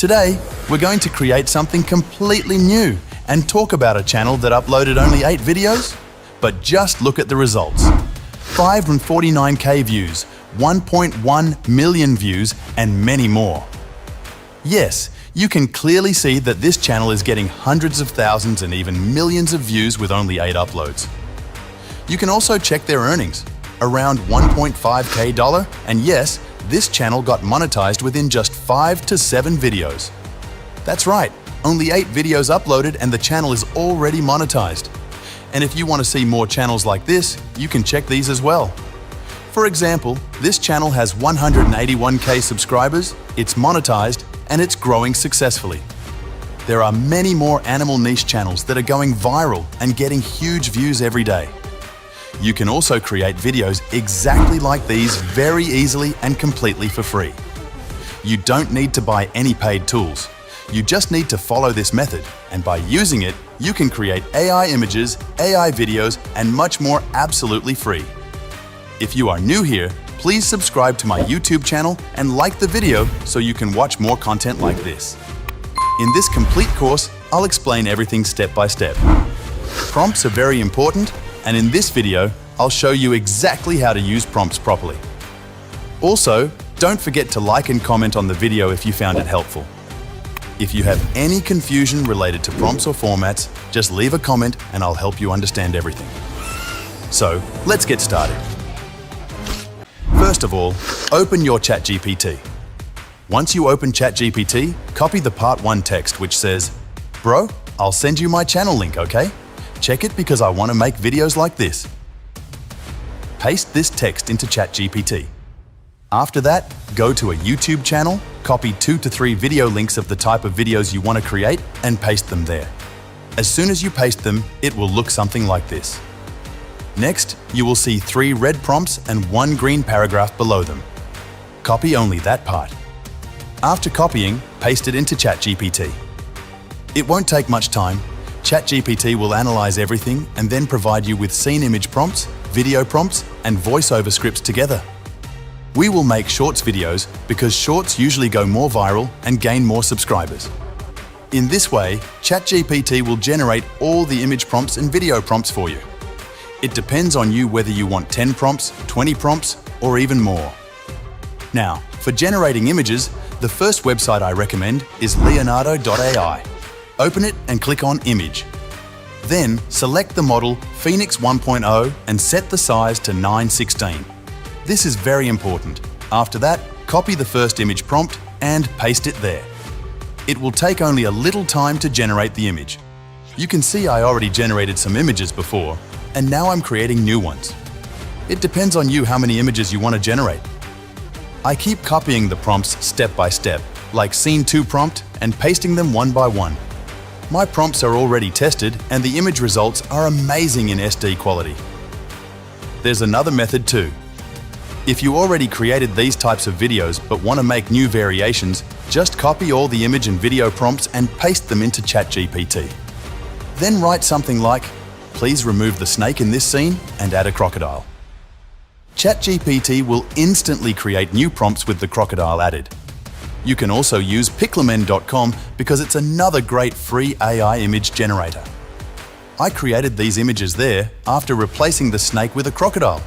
Today, we're going to create something completely new and talk about a channel that uploaded only 8 videos. But just look at the results. 549k views, 1.1 million views, and many more. Yes, you can clearly see that this channel is getting hundreds of thousands and even millions of views with only 8 uploads. You can also check their earnings, around $1.5k, and yes, this channel got monetized within just 5 to 7 videos. That's right, only 8 videos uploaded and the channel is already monetized. And if you want to see more channels like this, you can check these as well. For example, this channel has 181k subscribers, it's monetized, and it's growing successfully. There are many more animal niche channels that are going viral and getting huge views every day. You can also create videos exactly like these very easily and completely for free. You don't need to buy any paid tools. You just need to follow this method, and by using it, you can create AI images, AI videos, and much more absolutely free. If you are new here, please subscribe to my YouTube channel and like the video so you can watch more content like this. In this complete course, I'll explain everything step by step. Prompts are very important, and in this video, I'll show you exactly how to use prompts properly. Also, don't forget to like and comment on the video if you found it helpful. If you have any confusion related to prompts or formats, just leave a comment and I'll help you understand everything. So, let's get started. First of all, open your ChatGPT. Once you open ChatGPT, copy the part 1 text which says, "Bro, I'll send you my channel link, okay? Check it because I want to make videos like this." Paste this text into ChatGPT. After that, go to a YouTube channel, copy 2 to 3 video links of the type of videos you want to create and paste them there. As soon as you paste them, it will look something like this. Next, you will see 3 red prompts and 1 green paragraph below them. Copy only that part. After copying, paste it into ChatGPT. It won't take much time. ChatGPT will analyze everything and then provide you with scene image prompts, video prompts, and voiceover scripts together. We will make shorts videos because shorts usually go more viral and gain more subscribers. In this way, ChatGPT will generate all the image prompts and video prompts for you. It depends on you whether you want 10 prompts, 20 prompts, or even more. Now, for generating images, the first website I recommend is leonardo.ai. Open it and click on Image. Then select the model Phoenix 1.0 and set the size to 9:16. This is very important. After that, copy the first image prompt and paste it there. It will take only a little time to generate the image. You can see I already generated some images before, and now I'm creating new ones. It depends on you how many images you want to generate. I keep copying the prompts step by step, like Scene 2 prompt, and pasting them one by one. My prompts are already tested and the image results are amazing in SD quality. There's another method too. If you already created these types of videos but want to make new variations, just copy all the image and video prompts and paste them into ChatGPT. Then write something like, "Please remove the snake in this scene and add a crocodile." ChatGPT will instantly create new prompts with the crocodile added. You can also use pixelmen.com because it's another great free AI image generator. I created these images there after replacing the snake with a crocodile.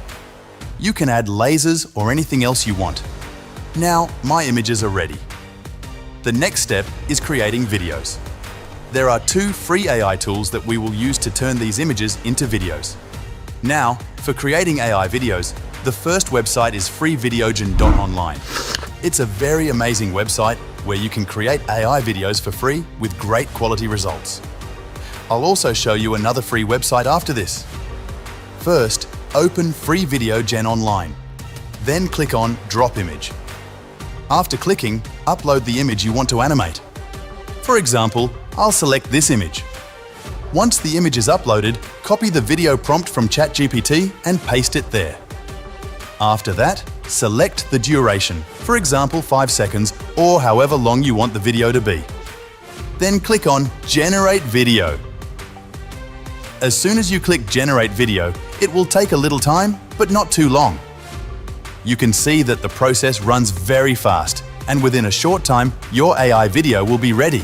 You can add lasers or anything else you want. Now, my images are ready. The next step is creating videos. There are 2 free AI tools that we will use to turn these images into videos. Now, for creating AI videos, the first website is freevideogen.online. It's a very amazing website where you can create AI videos for free with great quality results. I'll also show you another free website after this. First, open FreeVideoGen online. Then click on Drop Image. After clicking, upload the image you want to animate. For example, I'll select this image. Once the image is uploaded, copy the video prompt from ChatGPT and paste it there. After that, select the duration, for example 5 seconds or however long you want the video to be. Then click on Generate Video. As soon as you click Generate Video, it will take a little time, but not too long. You can see that the process runs very fast and within a short time, your AI video will be ready.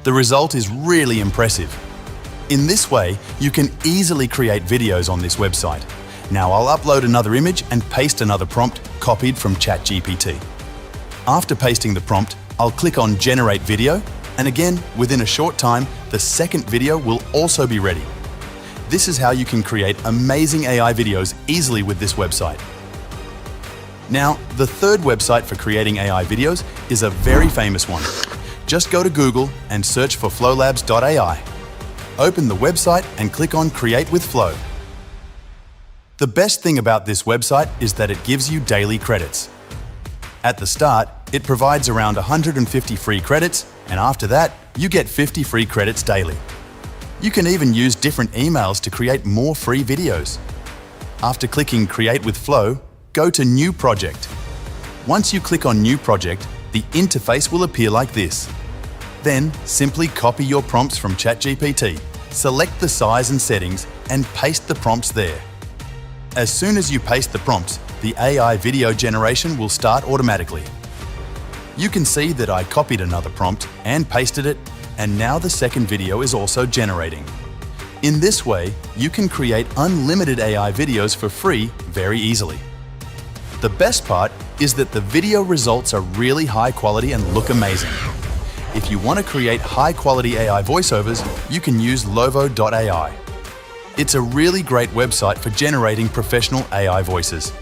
The result is really impressive. In this way, you can easily create videos on this website. Now I'll upload another image and paste another prompt copied from ChatGPT. After pasting the prompt, I'll click on Generate Video, and again, within a short time, the second video will also be ready. This is how you can create amazing AI videos easily with this website. Now, the third website for creating AI videos is a very famous one. Just go to Google and search for flowlabs.ai. Open the website and click on Create with Flow. The best thing about this website is that it gives you daily credits. At the start, it provides around 150 free credits, and after that, you get 50 free credits daily. You can even use different emails to create more free videos. After clicking Create with Flow, go to New Project. Once you click on New Project, the interface will appear like this. Then, simply copy your prompts from ChatGPT, select the size and settings, and paste the prompts there. As soon as you paste the prompts, the AI video generation will start automatically. You can see that I copied another prompt and pasted it, and now the second video is also generating. In this way, you can create unlimited AI videos for free very easily. The best part is that the video results are really high quality and look amazing. If you want to create high-quality AI voiceovers, you can use lovo.ai. It's a really great website for generating professional AI voices.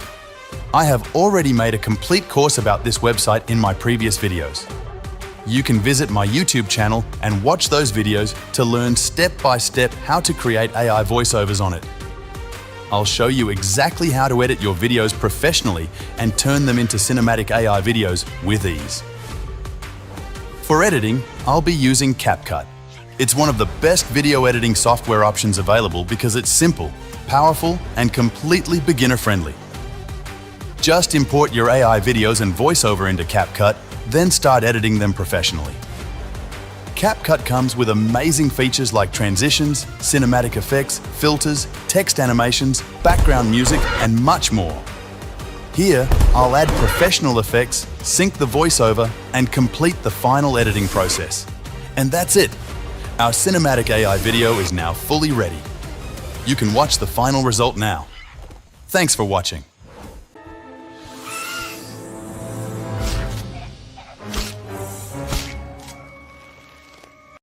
I have already made a complete course about this website in my previous videos. You can visit my YouTube channel and watch those videos to learn step-by-step how to create AI voiceovers on it. I'll show you exactly how to edit your videos professionally and turn them into cinematic AI videos with ease. For editing, I'll be using CapCut. It's one of the best video editing software options available because it's simple, powerful, and completely beginner-friendly. Just import your AI videos and voiceover into CapCut, then start editing them professionally. CapCut comes with amazing features like transitions, cinematic effects, filters, text animations, background music, and much more. Here, I'll add professional effects, sync the voiceover, and complete the final editing process. And that's it! Our cinematic AI video is now fully ready. You can watch the final result now. Thanks for watching.